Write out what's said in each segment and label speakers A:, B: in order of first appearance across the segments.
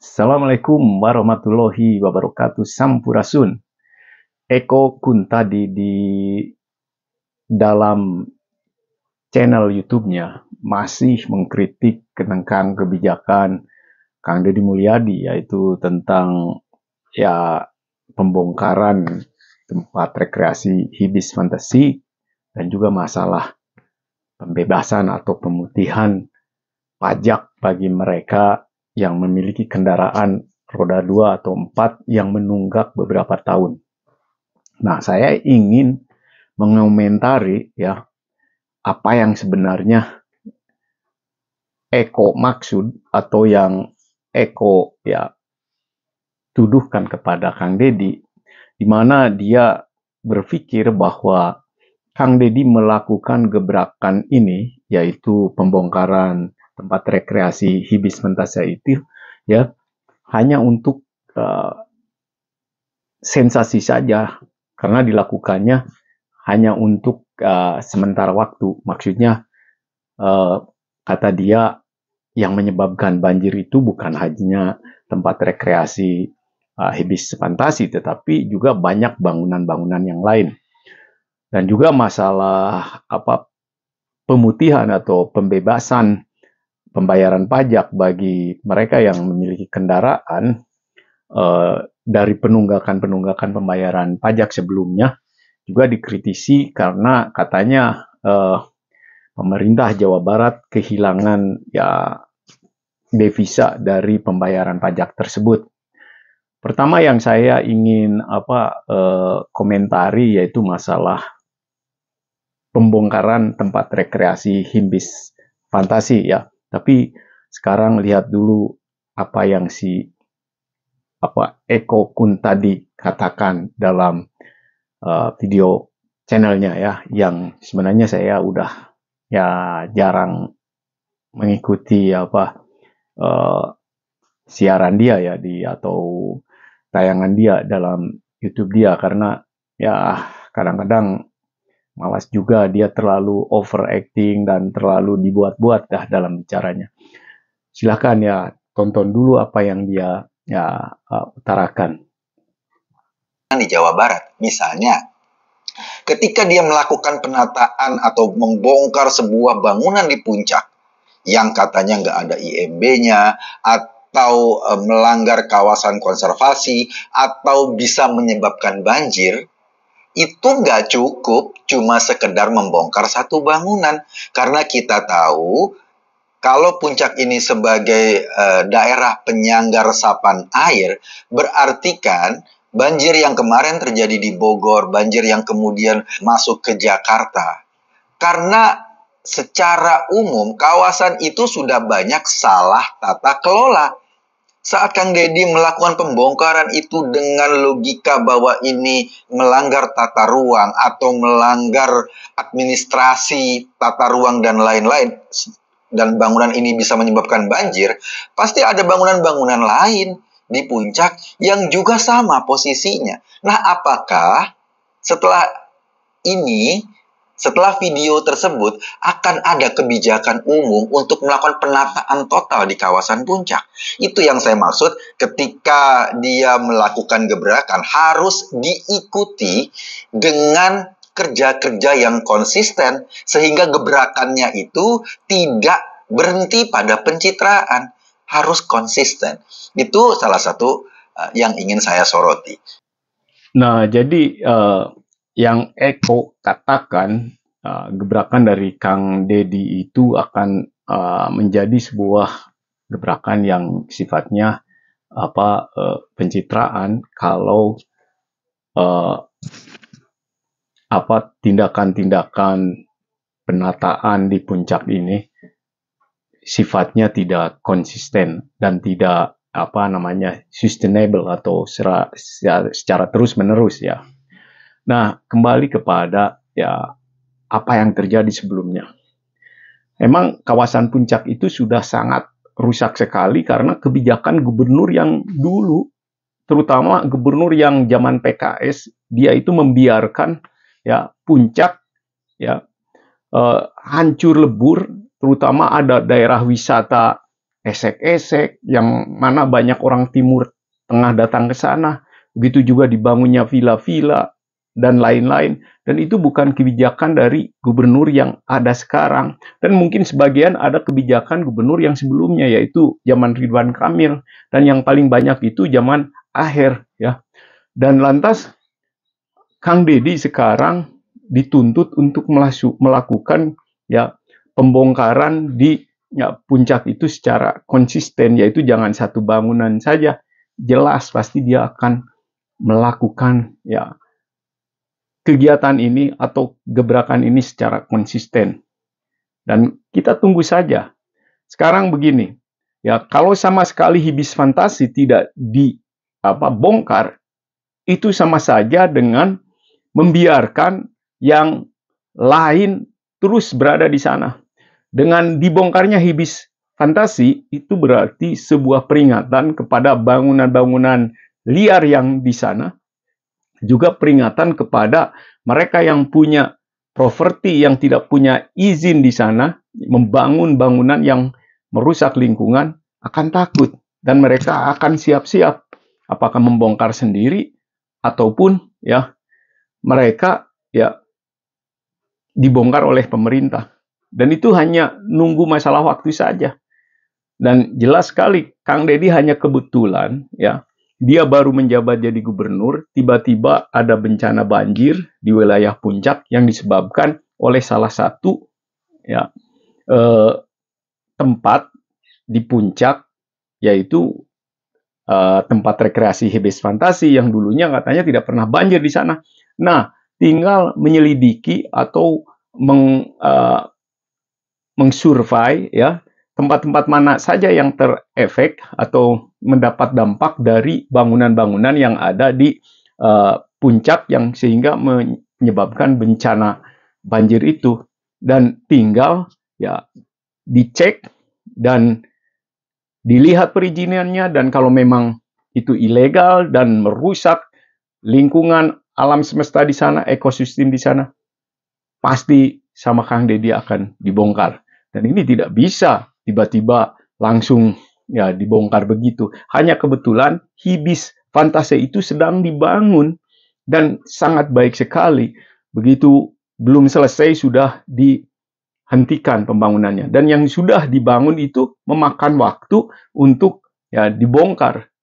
A: Assalamualaikum warahmatullahi wabarakatuh. Sampurasun. Eko Kuntadi di dalam channel YouTube-nya masih mengkritik tentang kebijakan Kang Deddy Mulyadi, yaitu tentang pembongkaran tempat rekreasi hibis fantasi dan juga masalah pembebasan atau pemutihan pajak bagi mereka yang memiliki kendaraan roda 2 atau 4 yang menunggak beberapa tahun. Nah, saya ingin mengomentari apa yang sebenarnya Eko maksud atau yang Eko tuduhkan kepada Kang Deddy, di mana dia berpikir bahwa Kang Deddy melakukan gebrakan ini, yaitu pembongkaran tempat rekreasi hibis fantasi itu, hanya untuk sensasi saja, karena dilakukannya hanya untuk sementara waktu. Maksudnya, kata dia, yang menyebabkan banjir itu bukan hanya tempat rekreasi hibis fantasi, tetapi juga banyak bangunan-bangunan yang lain. Dan juga masalah pemutihan atau pembebasan pembayaran pajak bagi mereka yang memiliki kendaraan dari penunggakan pembayaran pajak sebelumnya juga dikritisi karena katanya pemerintah Jawa Barat kehilangan devisa dari pembayaran pajak tersebut. Pertama yang saya ingin komentari yaitu masalah pembongkaran tempat rekreasi hibis fantasi ya. Tapi sekarang lihat dulu apa yang si Eko Kuntadi katakan dalam video channelnya yang sebenarnya saya udah jarang mengikuti siaran dia atau tayangan dia dalam YouTube dia, karena kadang-kadang malas juga, dia terlalu overacting dan terlalu dibuat-buat dalam bicaranya. Silakan tonton dulu apa yang dia utarakan.
B: Di Jawa Barat, misalnya, ketika dia melakukan penataan atau membongkar sebuah bangunan di puncak yang katanya nggak ada IMB-nya, atau melanggar kawasan konservasi, atau bisa menyebabkan banjir, itu nggak cukup cuma sekedar membongkar satu bangunan. Karena kita tahu, kalau puncak ini sebagai daerah penyangga resapan air, berarti kan banjir yang kemarin terjadi di Bogor, banjir yang kemudian masuk ke Jakarta, karena secara umum kawasan itu sudah banyak salah tata kelola. Saat Kang Deddy melakukan pembongkaran itu dengan logika bahwa ini melanggar tata ruang atau melanggar administrasi tata ruang dan lain-lain, dan bangunan ini bisa menyebabkan banjir, pasti ada bangunan-bangunan lain di puncak yang juga sama posisinya. Nah, apakah setelah video tersebut akan ada kebijakan umum untuk melakukan penataan total di kawasan puncak? Itu yang saya maksud ketika dia melakukan gebrakan, harus diikuti dengan kerja-kerja yang konsisten sehingga gebrakannya itu tidak berhenti pada pencitraan, harus konsisten. Itu salah satu yang ingin saya soroti.
A: Nah, jadi yang Eko katakan, gebrakan dari Kang Deddy itu akan menjadi sebuah gebrakan yang sifatnya pencitraan kalau tindakan-tindakan penataan di puncak ini sifatnya tidak konsisten dan tidak sustainable atau secara terus-menerus ya. Nah, kembali kepada apa yang terjadi sebelumnya. Memang kawasan puncak itu sudah sangat rusak sekali karena kebijakan gubernur yang dulu, terutama gubernur yang zaman PKS, dia itu membiarkan puncak hancur lebur, terutama ada daerah wisata esek-esek, yang mana banyak orang Timur Tengah datang ke sana. Begitu juga dibangunnya villa-villa dan lain-lain. Dan itu bukan kebijakan dari gubernur yang ada sekarang. Dan mungkin sebagian ada kebijakan gubernur yang sebelumnya, yaitu zaman Ridwan Kamil. Dan yang paling banyak itu zaman Aher, ya. Dan lantas Kang Deddy sekarang dituntut untuk melakukan ya pembongkaran di puncak itu secara konsisten, yaitu jangan satu bangunan saja. Jelas pasti dia akan melakukan ya kegiatan ini atau gebrakan ini secara konsisten. Dan kita tunggu saja. Sekarang begini, ya kalau sama sekali Hibis Fantasi tidak dibongkar, itu sama saja dengan membiarkan yang lain terus berada di sana. Dengan dibongkarnya Hibis Fantasi, itu berarti sebuah peringatan kepada bangunan-bangunan liar yang di sana, juga peringatan kepada mereka yang punya properti yang tidak punya izin di sana, membangun bangunan yang merusak lingkungan, akan takut. Dan mereka akan siap-siap, apakah membongkar sendiri, ataupun ya mereka ya dibongkar oleh pemerintah. Dan itu hanya nunggu masalah waktu saja. Dan jelas sekali Kang Deddy hanya kebetulan ya dia baru menjabat jadi gubernur, tiba-tiba ada bencana banjir di wilayah Puncak yang disebabkan oleh salah satu ya tempat di Puncak, yaitu tempat rekreasi Hibis Fantasi yang dulunya katanya tidak pernah banjir di sana. Nah, tinggal menyelidiki atau mengsurvei ya tempat-tempat mana saja yang terefek atau mendapat dampak dari bangunan-bangunan yang ada di puncak yang sehingga menyebabkan bencana banjir itu, dan tinggal ya dicek dan dilihat perizinannya, dan kalau memang itu ilegal dan merusak lingkungan alam semesta di sana, ekosistem di sana, pasti sama Kang Deddy akan dibongkar. Dan ini tidak bisa tiba-tiba langsung ya dibongkar begitu. Hanya kebetulan Hibis Fantasi itu sedang dibangun dan sangat baik sekali. Begitu belum selesai sudah dihentikan pembangunannya. Dan yang sudah dibangun itu memakan waktu untuk ya dibongkar.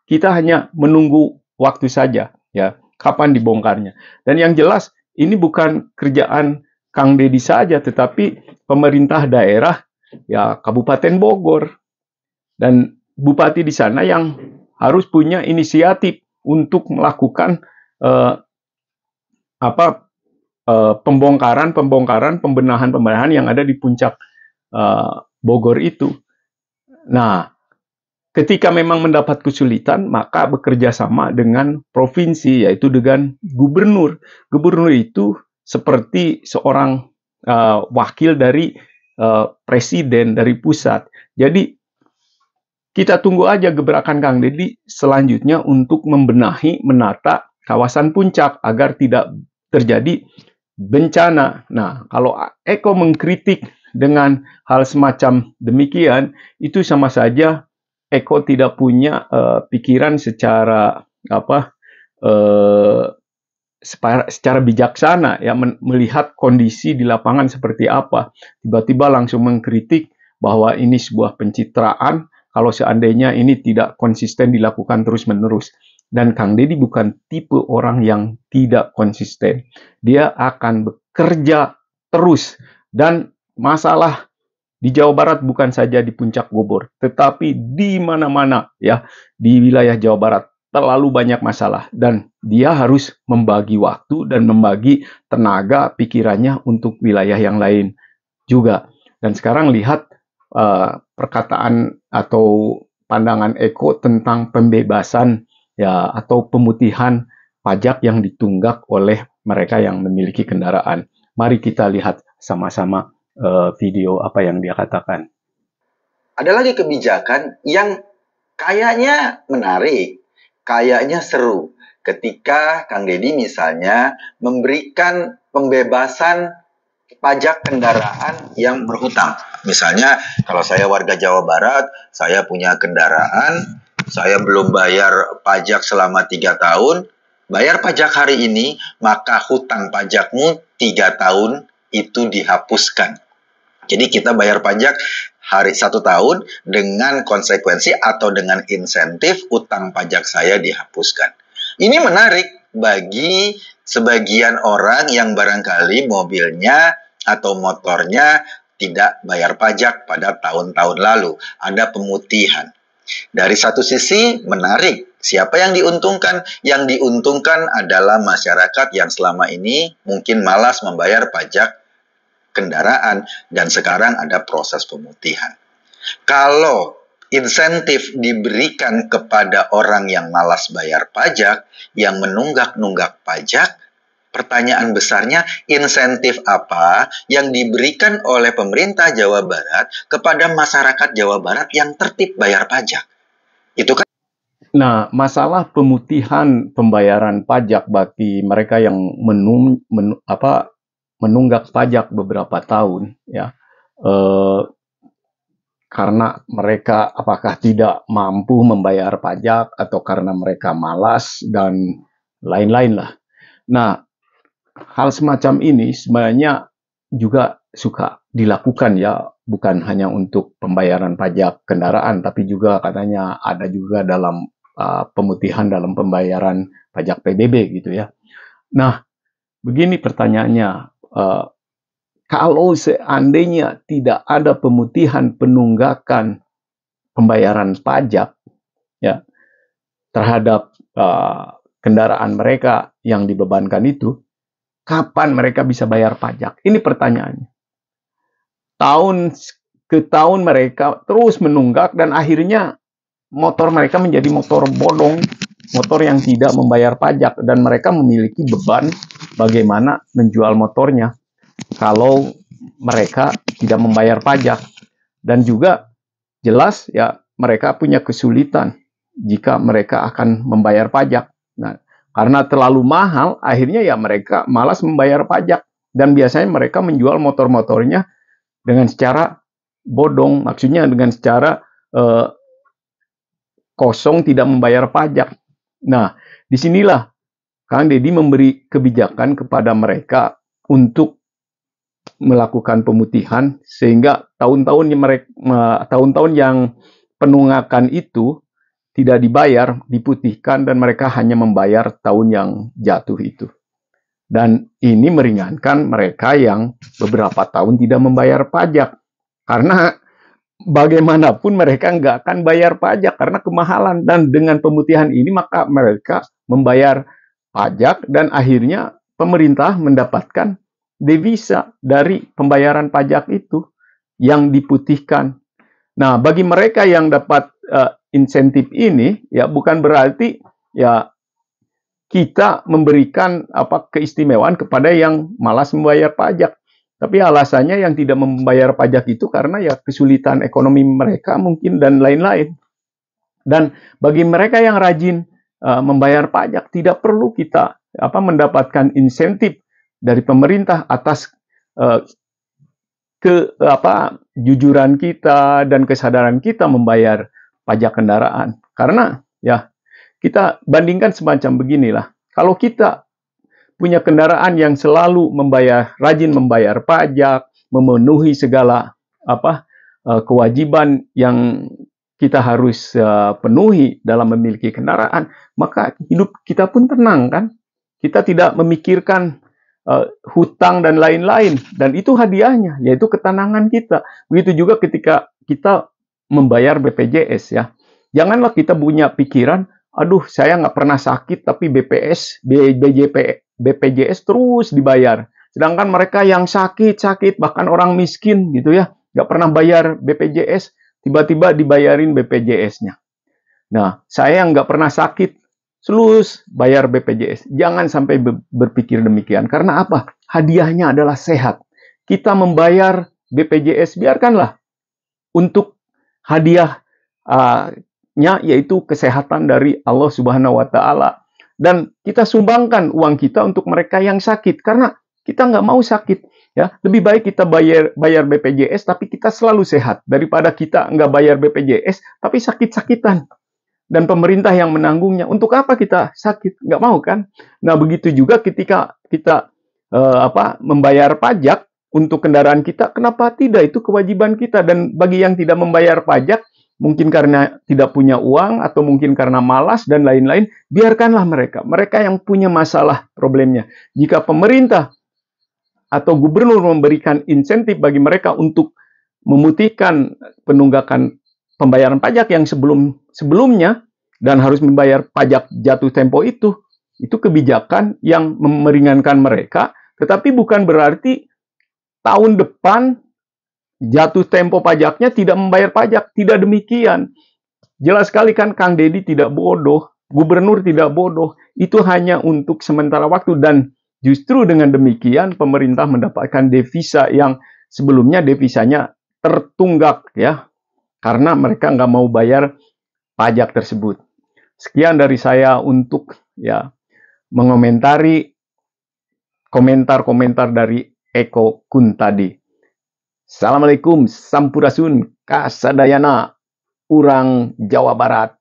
A: Kita hanya menunggu waktu saja ya kapan dibongkarnya. Dan yang jelas ini bukan kerjaan Kang Deddy saja, tetapi pemerintah daerah ya Kabupaten Bogor dan bupati di sana yang harus punya inisiatif untuk melakukan pembongkaran, pembenahan yang ada di puncak Bogor itu. Nah, ketika memang mendapat kesulitan, maka bekerja sama dengan provinsi, yaitu dengan gubernur. Gubernur itu seperti seorang wakil dari presiden dari pusat. Jadi kita tunggu aja gebrakan Kang Deddy selanjutnya untuk membenahi, menata kawasan puncak agar tidak terjadi bencana. Nah, kalau Eko mengkritik dengan hal semacam demikian, itu sama saja Eko tidak punya pikiran secara secara bijaksana ya melihat kondisi di lapangan seperti apa. Tiba-tiba langsung mengkritik bahwa ini sebuah pencitraan kalau seandainya ini tidak konsisten dilakukan terus-menerus. Dan Kang Deddy bukan tipe orang yang tidak konsisten. Dia akan bekerja terus, dan masalah di Jawa Barat bukan saja di Puncak Bogor, tetapi di mana-mana ya di wilayah Jawa Barat terlalu banyak masalah, dan dia harus membagi waktu dan membagi tenaga pikirannya untuk wilayah yang lain juga. Dan sekarang lihat perkataan atau pandangan Eko tentang pembebasan ya atau pemutihan pajak yang ditunggak oleh mereka yang memiliki kendaraan. Mari kita lihat sama-sama video apa yang dia katakan.
B: Ada lagi kebijakan yang kayaknya menarik, kayaknya seru. Ketika Kang Deddy misalnya memberikan pembebasan pajak kendaraan yang berhutang. Misalnya, kalau saya warga Jawa Barat, saya punya kendaraan, saya belum bayar pajak selama 3 tahun, bayar pajak hari ini, maka hutang pajakmu 3 tahun itu dihapuskan. Jadi kita bayar pajak hari 1 tahun dengan konsekuensi atau dengan insentif utang pajak saya dihapuskan. Ini menarik bagi sebagian orang yang barangkali mobilnya atau motornya tidak bayar pajak pada tahun-tahun lalu. Ada pemutihan. Dari satu sisi menarik. Siapa yang diuntungkan? Yang diuntungkan adalah masyarakat yang selama ini mungkin malas membayar pajak kendaraan dan sekarang ada proses pemutihan. Kalau insentif diberikan kepada orang yang malas bayar pajak, yang menunggak-nunggak pajak, pertanyaan besarnya, insentif apa yang diberikan oleh pemerintah Jawa Barat kepada masyarakat Jawa Barat yang tertib bayar pajak? Itu kan.
A: Nah, masalah pemutihan pembayaran pajak bagi mereka yang menunggak pajak beberapa tahun, ya, karena mereka apakah tidak mampu membayar pajak atau karena mereka malas dan lain-lain lah. Nah, hal semacam ini sebenarnya juga suka dilakukan ya, bukan hanya untuk pembayaran pajak kendaraan, tapi juga katanya ada juga dalam pemutihan dalam pembayaran pajak PBB gitu ya. Nah, begini pertanyaannya, kalau seandainya tidak ada pemutihan penunggakan pembayaran pajak ya terhadap kendaraan mereka yang dibebankan itu, kapan mereka bisa bayar pajak? Ini pertanyaannya. Tahun ke tahun mereka terus menunggak dan akhirnya motor mereka menjadi motor bodong, motor yang tidak membayar pajak, dan mereka memiliki beban bagaimana menjual motornya kalau mereka tidak membayar pajak. Dan juga jelas ya mereka punya kesulitan jika mereka akan membayar pajak. Nah, karena terlalu mahal, akhirnya ya mereka malas membayar pajak. Dan biasanya mereka menjual motor-motornya dengan secara bodong, maksudnya dengan secara kosong, tidak membayar pajak. Nah, disinilah Kang Deddy memberi kebijakan kepada mereka untuk melakukan pemutihan sehingga tahun-tahun yang penunggakan itu tidak dibayar, diputihkan, dan mereka hanya membayar tahun yang jatuh itu. Dan ini meringankan mereka yang beberapa tahun tidak membayar pajak. Karena bagaimanapun mereka nggak akan bayar pajak karena kemahalan. Dan dengan pemutihan ini maka mereka membayar pajak dan akhirnya pemerintah mendapatkan devisa dari pembayaran pajak itu yang diputihkan. Nah, bagi mereka yang dapat insentif ini, ya bukan berarti ya kita memberikan keistimewaan kepada yang malas membayar pajak. Tapi alasannya yang tidak membayar pajak itu karena ya kesulitan ekonomi mereka mungkin dan lain-lain. Dan bagi mereka yang rajin membayar pajak, tidak perlu kita mendapatkan insentif dari pemerintah atas jujuran kita dan kesadaran kita membayar pajak kendaraan. Karena ya kita bandingkan semacam beginilah. Kalau kita punya kendaraan yang selalu rajin membayar pajak, memenuhi segala kewajiban yang kita harus penuhi dalam memiliki kendaraan, maka hidup kita pun tenang kan? Kita tidak memikirkan hutang dan lain-lain, dan itu hadiahnya, yaitu ketenangan kita. Begitu juga ketika kita membayar BPJS ya. Janganlah kita punya pikiran, aduh saya nggak pernah sakit tapi BPJS terus dibayar. Sedangkan mereka yang sakit, bahkan orang miskin gitu ya, nggak pernah bayar BPJS, tiba-tiba dibayarin BPJS-nya. Nah, saya nggak pernah sakit, terus bayar BPJS. Jangan sampai berpikir demikian. Karena apa? Hadiahnya adalah sehat. Kita membayar BPJS, biarkanlah untuk hadiahnya yaitu kesehatan dari Allah Subhanahu wa Ta'ala. Dan kita sumbangkan uang kita untuk mereka yang sakit. Karena kita nggak mau sakit. Ya, lebih baik kita bayar BPJS tapi kita selalu sehat daripada kita nggak bayar BPJS tapi sakit-sakitan dan pemerintah yang menanggungnya. Untuk apa kita sakit? Nggak mau kan? Nah, begitu juga ketika kita membayar pajak untuk kendaraan kita, kenapa tidak? Itu kewajiban kita. Dan bagi yang tidak membayar pajak, mungkin karena tidak punya uang atau mungkin karena malas dan lain-lain, biarkanlah mereka. Mereka yang punya masalah problemnya. Jika pemerintah atau gubernur memberikan insentif bagi mereka untuk memutihkan penunggakan pembayaran pajak yang sebelumnya dan harus membayar pajak jatuh tempo itu kebijakan yang meringankan mereka, tetapi bukan berarti tahun depan jatuh tempo pajaknya tidak membayar pajak. Tidak demikian. Jelas sekali kan Kang Deddy tidak bodoh, gubernur tidak bodoh. Itu hanya untuk sementara waktu dan justru dengan demikian pemerintah mendapatkan devisa yang sebelumnya devisanya tertunggak ya, karena mereka nggak mau bayar pajak tersebut. Sekian dari saya untuk ya mengomentari komentar-komentar dari Eko Kun tadi. Assalamualaikum, sampurasun, kasadayana, urang Jawa Barat.